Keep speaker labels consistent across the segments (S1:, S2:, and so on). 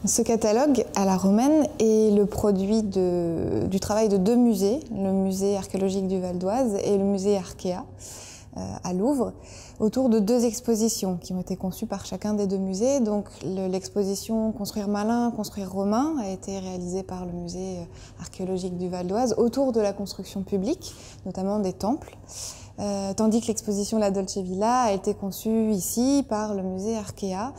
S1: Ce catalogue à la romaine est le produit du travail de deux musées, le musée archéologique du Val d'Oise et le musée Arkea à Louvre, autour de deux expositions qui ont été conçues par chacun des deux musées. Donc l'exposition Construire malin, construire romain a été réalisée par le musée archéologique du Val d'Oise autour de la construction publique, notamment des temples. Tandis que l'exposition La Dolce Villa a été conçue ici par le musée Arkea,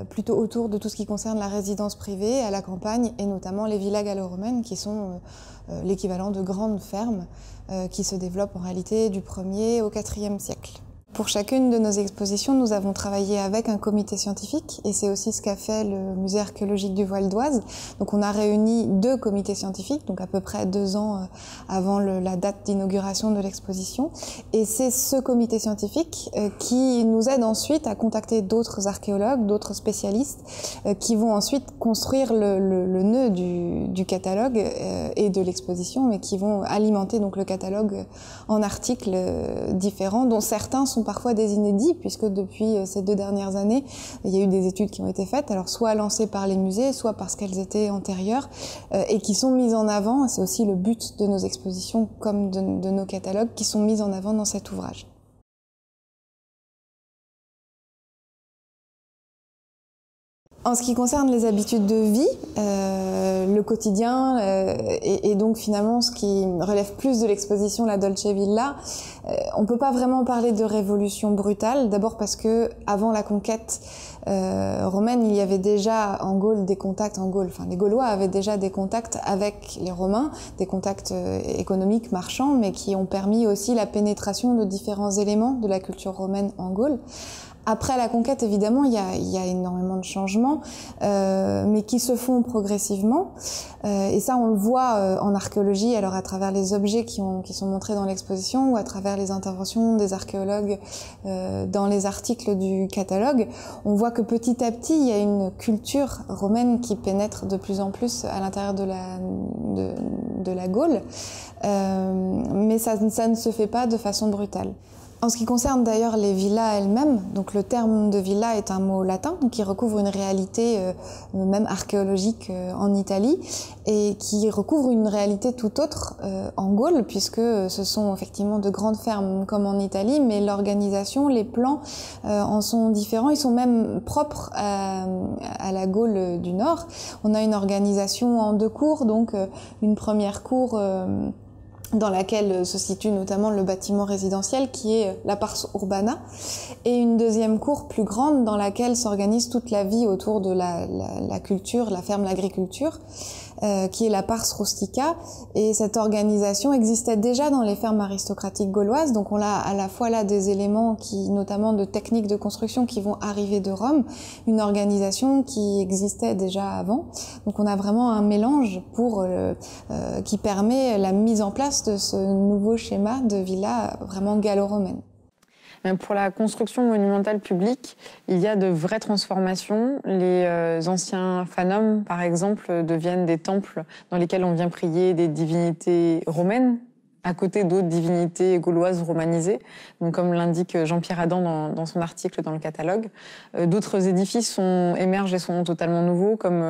S1: plutôt autour de tout ce qui concerne la résidence privée à la campagne et notamment les villas gallo-romaines qui sont l'équivalent de grandes fermes qui se développent en réalité du 1er au 4e siècle. Pour chacune de nos expositions, nous avons travaillé avec un comité scientifique et c'est aussi ce qu'a fait le musée archéologique du Val d'Oise. Donc on a réuni deux comités scientifiques, donc à peu près 2 ans avant la date d'inauguration de l'exposition. Et c'est ce comité scientifique qui nous aide ensuite à contacter d'autres archéologues, d'autres spécialistes qui vont ensuite construire le nœud du catalogue et de l'exposition, mais qui vont alimenter donc le catalogue en articles différents, dont certains sont parfois des inédits, puisque depuis ces 2 dernières années, il y a eu des études qui ont été faites, alors soit lancées par les musées, soit parce qu'elles étaient antérieures, et qui sont mises en avant. C'est aussi le but de nos expositions, comme de nos catalogues, qui sont mises en avant dans cet ouvrage. En ce qui concerne les habitudes de vie, le quotidien et donc finalement ce qui relève plus de l'exposition La Dolce Villa, on ne peut pas vraiment parler de révolution brutale, d'abord parce que avant la conquête romaine, il y avait déjà en Gaule des contacts, enfin les Gaulois avaient déjà des contacts avec les Romains, des contacts économiques, marchands, mais qui ont permis aussi la pénétration de différents éléments de la culture romaine en Gaule. Après la conquête, évidemment, il y a énormément de changements, mais qui se font progressivement. Et ça, on le voit en archéologie, alors à travers les objets qui sont montrés dans l'exposition ou à travers les interventions des archéologues dans les articles du catalogue. On voit que petit à petit, il y a une culture romaine qui pénètre de plus en plus à l'intérieur de la Gaule, mais ça ne se fait pas de façon brutale. En ce qui concerne d'ailleurs les villas elles-mêmes, donc le terme de villa est un mot latin qui recouvre une réalité même archéologique en Italie et qui recouvre une réalité tout autre en Gaule, puisque ce sont effectivement de grandes fermes comme en Italie, mais l'organisation, les plans en sont différents, ils sont même propres à la Gaule du Nord. On a une organisation en 2 cours, donc une première cour dans laquelle se situe notamment le bâtiment résidentiel qui est la pars urbana, et une deuxième cour plus grande dans laquelle s'organise toute la vie autour de la culture, la ferme, l'agriculture, qui est la pars rustica. Et cette organisation existait déjà dans les fermes aristocratiques gauloises, donc on a à la fois là des éléments notamment de techniques de construction qui vont arriver de Rome, une organisation qui existait déjà avant. Donc on a vraiment un mélange qui permet la mise en place de ce nouveau schéma de villa vraiment gallo-romaine.
S2: Pour la construction monumentale publique, il y a de vraies transformations. Les anciens fanums, par exemple, deviennent des temples dans lesquels on vient prier des divinités romaines, à côté d'autres divinités gauloises romanisées, donc comme l'indique Jean-Pierre Adam dans son article dans le catalogue. D'autres édifices émergent et sont totalement nouveaux, comme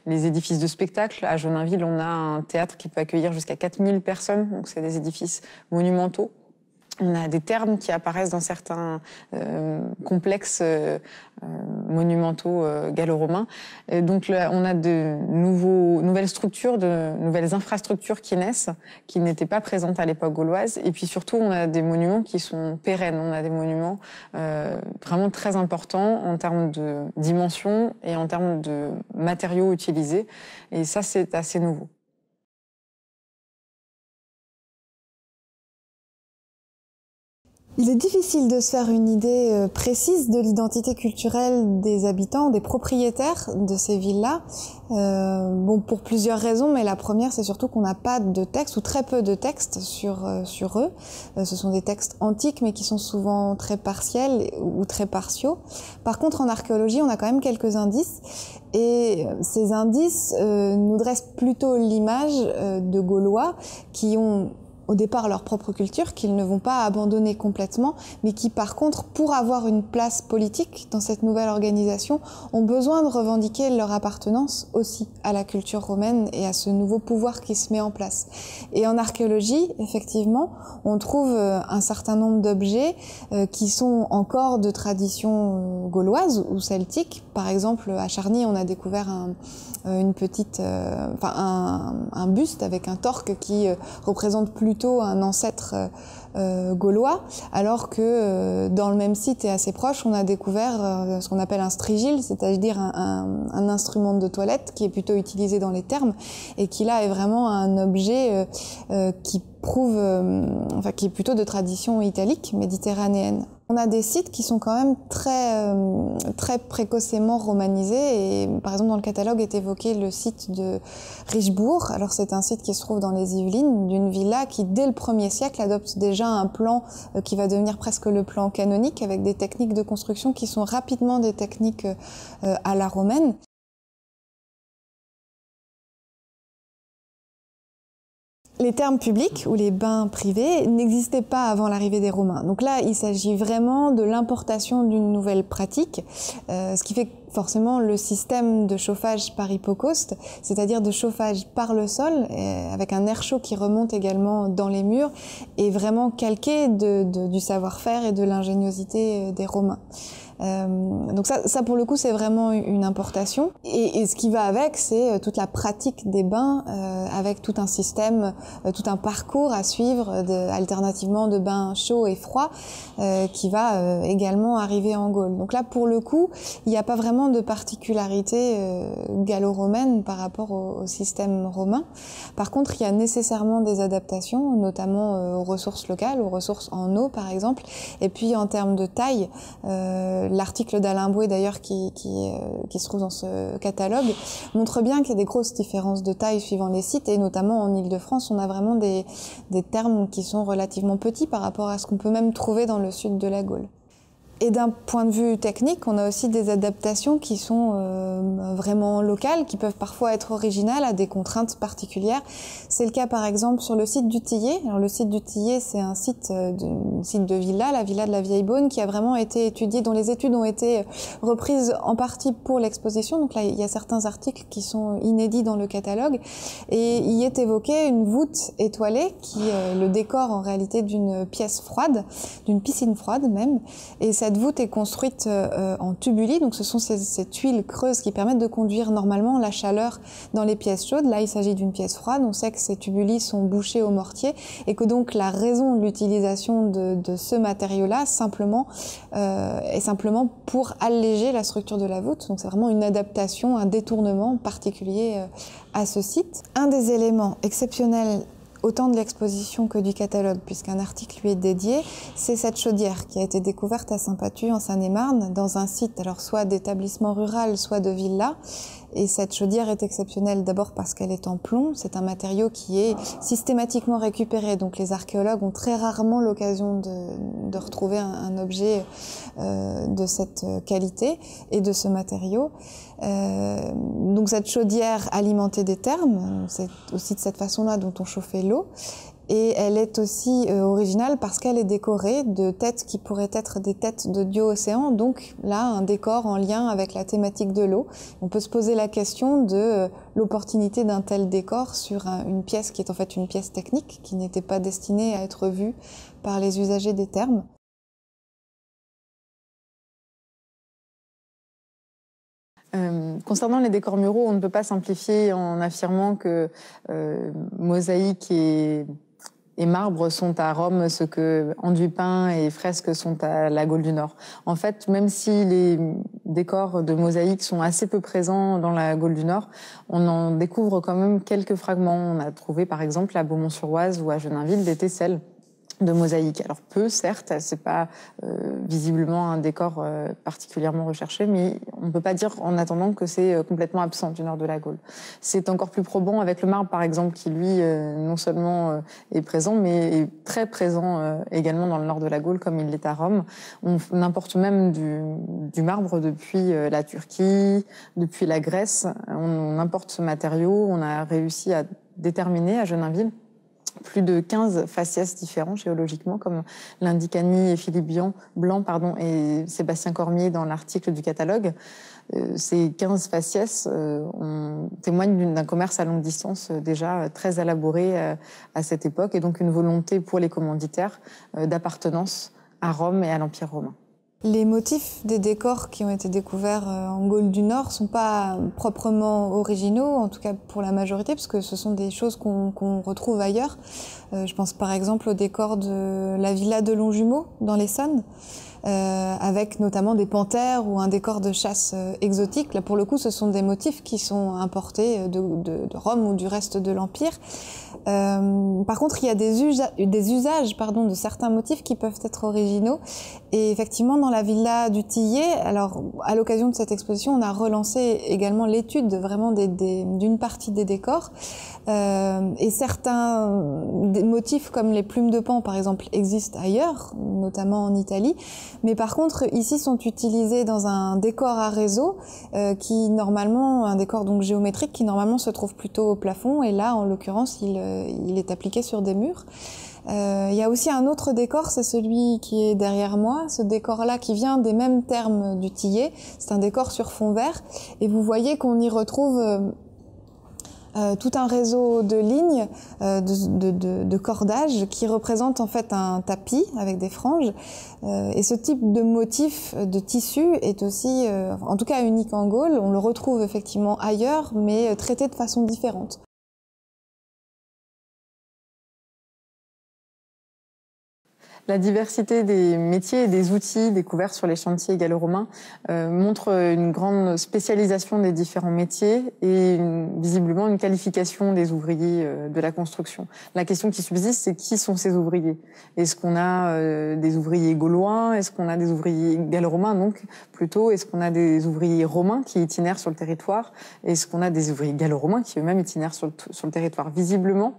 S2: les édifices de spectacle. À Joinville, on a un théâtre qui peut accueillir jusqu'à 4000 personnes, donc c'est des édifices monumentaux. On a des thermes qui apparaissent dans certains complexes monumentaux gallo-romains. Donc là, on a de nouvelles structures, de nouvelles infrastructures qui naissent, qui n'étaient pas présentes à l'époque gauloise. Et puis surtout, on a des monuments qui sont pérennes. On a des monuments vraiment très importants en termes de dimension et en termes de matériaux utilisés. Et ça, c'est assez nouveau.
S1: Il est difficile de se faire une idée précise de l'identité culturelle des habitants, des propriétaires de ces villas. Pour plusieurs raisons, mais la première, c'est surtout qu'on n'a pas de texte ou très peu de textes sur eux. Ce sont des textes antiques, mais qui sont souvent très partiels ou très partiaux. Par contre, en archéologie, on a quand même quelques indices. Et ces indices nous dressent plutôt l'image de Gaulois qui ont au départ leur propre culture, qu'ils ne vont pas abandonner complètement, mais qui par contre, pour avoir une place politique dans cette nouvelle organisation, ont besoin de revendiquer leur appartenance aussi à la culture romaine et à ce nouveau pouvoir qui se met en place. Et en archéologie, effectivement, on trouve un certain nombre d'objets qui sont encore de tradition gauloise ou celtique. Par exemple, à Charny, on a découvert un buste avec un torque qui représente plutôt un ancêtre gaulois, alors que dans le même site et assez proche, on a découvert ce qu'on appelle un strigile, c'est-à-dire un instrument de toilette qui est plutôt utilisé dans les thermes et qui là est vraiment un objet qui prouve, qui est plutôt de tradition italique, méditerranéenne. On a des sites qui sont quand même très précocement romanisés et par exemple dans le catalogue est évoqué le site de Richebourg. Alors c'est un site qui se trouve dans les Yvelines, d'une villa qui dès le 1er siècle adopte déjà un plan qui va devenir presque le plan canonique avec des techniques de construction qui sont rapidement des techniques à la romaine. Les thermes publics ou les bains privés n'existaient pas avant l'arrivée des Romains. Donc là, il s'agit vraiment de l'importation d'une nouvelle pratique, ce qui fait forcément le système de chauffage par hypocauste, c'est-à-dire de chauffage par le sol, avec un air chaud qui remonte également dans les murs, et vraiment calqué du savoir-faire et de l'ingéniosité des Romains. Donc ça pour le coup c'est vraiment une importation et ce qui va avec c'est toute la pratique des bains avec tout un système, tout un parcours à suivre alternativement de bains chauds et froids qui va également arriver en Gaule. Donc là pour le coup il n'y a pas vraiment de particularité gallo-romaine par rapport au système romain. Par contre il y a nécessairement des adaptations notamment aux ressources locales, aux ressources en eau par exemple, et puis en termes de taille l'article d'Alain Boué d'ailleurs qui se trouve dans ce catalogue montre bien qu'il y a des grosses différences de taille suivant les sites et notamment en Île-de-France on a vraiment des thermes qui sont relativement petits par rapport à ce qu'on peut même trouver dans le sud de la Gaule. Et d'un point de vue technique, on a aussi des adaptations qui sont vraiment locales, qui peuvent parfois être originales à des contraintes particulières. C'est le cas par exemple sur le site du Tillet. Alors le site du Tillet, c'est un site de villa, la villa de la Vieille Beaune, qui a vraiment été étudié, dont les études ont été reprises en partie pour l'exposition. Donc là, il y a certains articles qui sont inédits dans le catalogue. Et il y est évoqué une voûte étoilée qui est le décor en réalité d'une pièce froide, d'une piscine froide même. Et cette voûte est construite en tubuli, donc ce sont ces tuiles creuses qui permettent de conduire normalement la chaleur dans les pièces chaudes. Là, il s'agit d'une pièce froide. On sait que ces tubuli sont bouchés au mortier et que donc la raison de l'utilisation de ce matériau-là est simplement pour alléger la structure de la voûte. Donc c'est vraiment une adaptation, un détournement particulier à ce site. Un des éléments exceptionnels autant de l'exposition que du catalogue, puisqu'un article lui est dédié, c'est cette chaudière qui a été découverte à Saint-Pathu, en Seine-et-Marne, dans un site, alors soit d'établissement rural, soit de villa. Et cette chaudière est exceptionnelle d'abord parce qu'elle est en plomb. C'est un matériau qui est systématiquement récupéré. Donc les archéologues ont très rarement l'occasion de retrouver un objet de cette qualité et de ce matériau. Donc cette chaudière alimentée des thermes, c'est aussi de cette façon-là dont on chauffait l'eau. Et elle est aussi originale parce qu'elle est décorée de têtes qui pourraient être des têtes de dieux océans. Donc là, un décor en lien avec la thématique de l'eau. On peut se poser la question de l'opportunité d'un tel décor sur une pièce qui est en fait une pièce technique, qui n'était pas destinée à être vue par les usagers des thermes.
S2: Concernant les décors muraux, on ne peut pas simplifier en affirmant que mosaïque et marbre sont à Rome ce que enduit peint et fresques sont à la Gaule du Nord. En fait, même si les décors de mosaïque sont assez peu présents dans la Gaule du Nord, on en découvre quand même quelques fragments. On a trouvé par exemple à Beaumont-sur-Oise ou à Genainville des tesselles de mosaïque. Alors peu, certes, c'est pas visiblement un décor particulièrement recherché, mais on ne peut pas dire en attendant que c'est complètement absent du nord de la Gaule. C'est encore plus probant avec le marbre, par exemple, qui lui non seulement est présent, mais est très présent également dans le nord de la Gaule, comme il l'est à Rome. On importe même du marbre depuis la Turquie, depuis la Grèce. On importe ce matériau. On a réussi à déterminer à Genainville plus de 15 faciès différents géologiquement, comme l'indiquent Annie et Philippe Blanc et Sébastien Cormier dans l'article du catalogue. Ces 15 faciès témoignent d'un commerce à longue distance déjà très élaboré à cette époque, et donc une volonté pour les commanditaires d'appartenance à Rome et à l'Empire romain.
S1: Les motifs des décors qui ont été découverts en Gaule du Nord sont pas proprement originaux, en tout cas pour la majorité, parce que ce sont des choses qu'on retrouve ailleurs. Je pense par exemple au décor de la villa de Longjumeau dans l'Essonne, avec notamment des panthères ou un décor de chasse exotique. Là, pour le coup, ce sont des motifs qui sont importés de Rome ou du reste de l'Empire. Par contre, il y a des usages de certains motifs qui peuvent être originaux. Et effectivement, dans la villa du Tillet, alors à l'occasion de cette exposition, on a relancé également l'étude vraiment d'une partie des décors. Et certains motifs comme les plumes de paon, par exemple, existent ailleurs, notamment en Italie. Mais par contre, ici sont utilisés dans un décor à réseau un décor donc géométrique qui normalement se trouve plutôt au plafond. Et là, en l'occurrence, il est appliqué sur des murs. Il y a aussi un autre décor, c'est celui qui est derrière moi. Ce décor-là qui vient des mêmes termes du Tillet. C'est un décor sur fond vert. Et vous voyez qu'on y retrouve tout un réseau de lignes, de cordages qui représentent en fait un tapis avec des franges. Et ce type de motif de tissu est aussi, en tout cas unique en Gaule. On le retrouve effectivement ailleurs, mais traité de façon différente.
S2: La diversité des métiers et des outils découverts sur les chantiers gallo-romains montre une grande spécialisation des différents métiers et visiblement une qualification des ouvriers de la construction. La question qui subsiste, c'est qui sont ces ouvriers? Est-ce qu'on a des ouvriers gaulois? Est-ce qu'on a des ouvriers gallo-romains, donc plutôt? Est-ce qu'on a des ouvriers romains qui itinèrent sur le territoire? Est-ce qu'on a des ouvriers gallo-romains qui eux-mêmes itinèrent sur le territoire? Visiblement,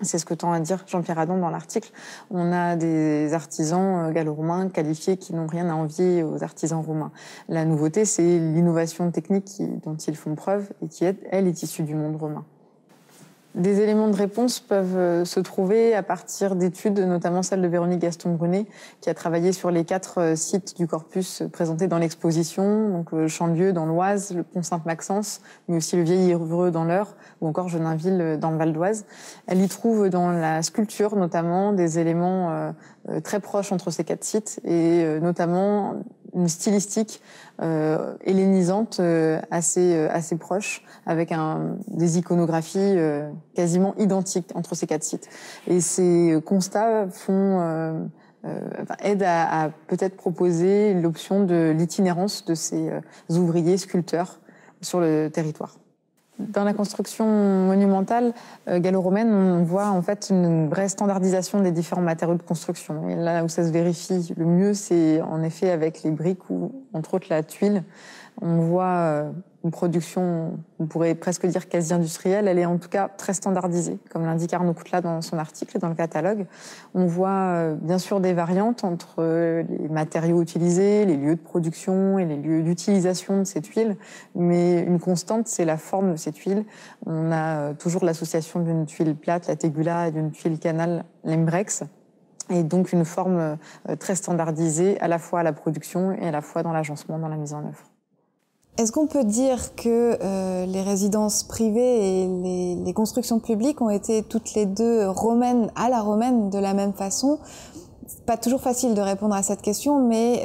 S2: c'est ce que tend à dire Jean-Pierre Adam dans l'article. On a des artisans gallo-romains qualifiés qui n'ont rien à envier aux artisans romains. La nouveauté, c'est l'innovation technique dont ils font preuve et qui, elle, est issue du monde romain. Des éléments de réponse peuvent se trouver à partir d'études, notamment celle de Véronique Gaston-Brunet, qui a travaillé sur les 4 sites du corpus présentés dans l'exposition, donc le Champ-de-Lieu dans l'Oise, le Pont Sainte-Maxence, mais aussi le Vieil-Évreux dans l'Eure, ou encore Genainville dans le Val d'Oise. Elle y trouve dans la sculpture notamment des éléments très proches entre ces 4 sites, et notamment une stylistique hellénisante assez proche, avec des iconographies quasiment identiques entre ces 4 sites. Et ces constats aident à peut-être proposer l'option de l'itinérance de ces ouvriers sculpteurs sur le territoire. Dans la construction monumentale gallo-romaine, on voit en fait une vraie standardisation des différents matériaux de construction. Et là où ça se vérifie le mieux, c'est en effet avec les briques ou entre autres la tuile. On voit une production, on pourrait presque dire quasi industrielle, elle est en tout cas très standardisée, comme l'indique Arnaud Coutla dans son article, dans le catalogue. On voit bien sûr des variantes entre les matériaux utilisés, les lieux de production et les lieux d'utilisation de ces tuiles, mais une constante, c'est la forme de ces tuiles. On a toujours l'association d'une tuile plate, la tegula, et d'une tuile canal, l'imbrex, et donc une forme très standardisée à la fois à la production et à la fois dans l'agencement, dans la mise en œuvre.
S1: Est-ce qu'on peut dire que les résidences privées et les constructions publiques ont été toutes les deux romaines à la romaine de la même façon? C'est pas toujours facile de répondre à cette question, mais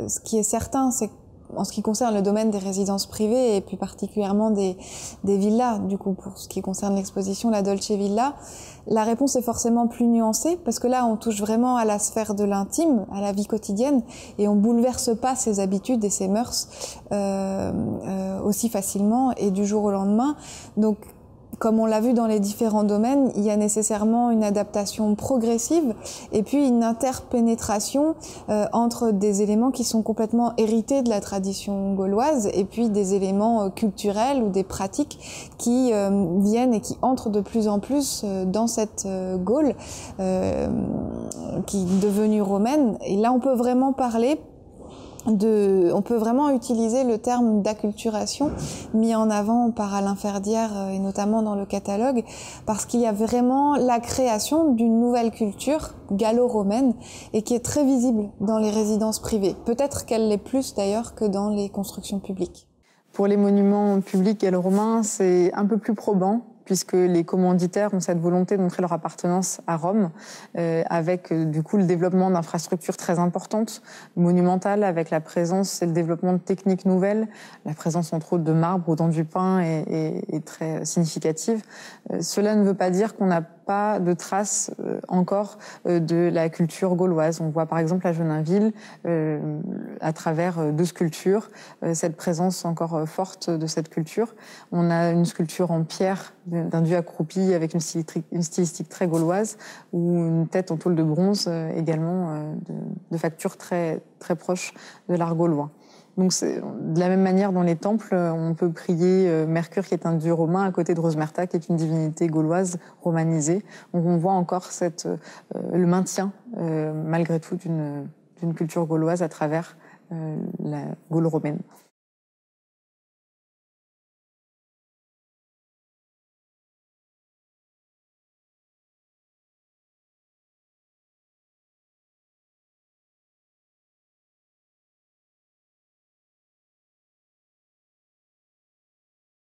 S1: ce qui est certain, c'est en ce qui concerne le domaine des résidences privées et plus particulièrement des villas, du coup pour ce qui concerne l'exposition La Dolce Villa, la réponse est forcément plus nuancée parce que là on touche vraiment à la sphère de l'intime, à la vie quotidienne et on bouleverse pas ses habitudes et ses mœurs aussi facilement et du jour au lendemain. Donc comme on l'a vu dans les différents domaines, il y a nécessairement une adaptation progressive et puis une interpénétration entre des éléments qui sont complètement hérités de la tradition gauloise et puis des éléments culturels ou des pratiques qui viennent et qui entrent de plus en plus dans cette Gaule qui est devenue romaine. Et là, on peut vraiment parler on peut vraiment utiliser le terme d'acculturation mis en avant par Alain Ferdière et notamment dans le catalogue, parce qu'il y a vraiment la création d'une nouvelle culture gallo-romaine et qui est très visible dans les résidences privées. Peut-être qu'elle l'est plus d'ailleurs que dans les constructions publiques.
S2: Pour les monuments publics gallo-romains, c'est un peu plus probant, puisque les commanditaires ont cette volonté de montrer leur appartenance à Rome, avec du coup le développement d'infrastructures très importantes, monumentales, avec la présence et le développement de techniques nouvelles. La présence entre autres de marbre ou d'enduit-peint est très significative. Cela ne veut pas dire qu'on n'a pas de traces encore de la culture gauloise. On voit par exemple à Genainville, à travers 2 sculptures, cette présence encore forte de cette culture. On a une sculpture en pierre d'un dieu accroupi avec une stylistique très gauloise, ou une tête en tôle de bronze également de facture très, très proche de l'art gaulois. Donc de la même manière, dans les temples, on peut prier Mercure, qui est un dieu romain, à côté de Rosmerta, qui est une divinité gauloise romanisée. Donc on voit encore le maintien, malgré tout, d'une culture gauloise à travers la Gaule romaine.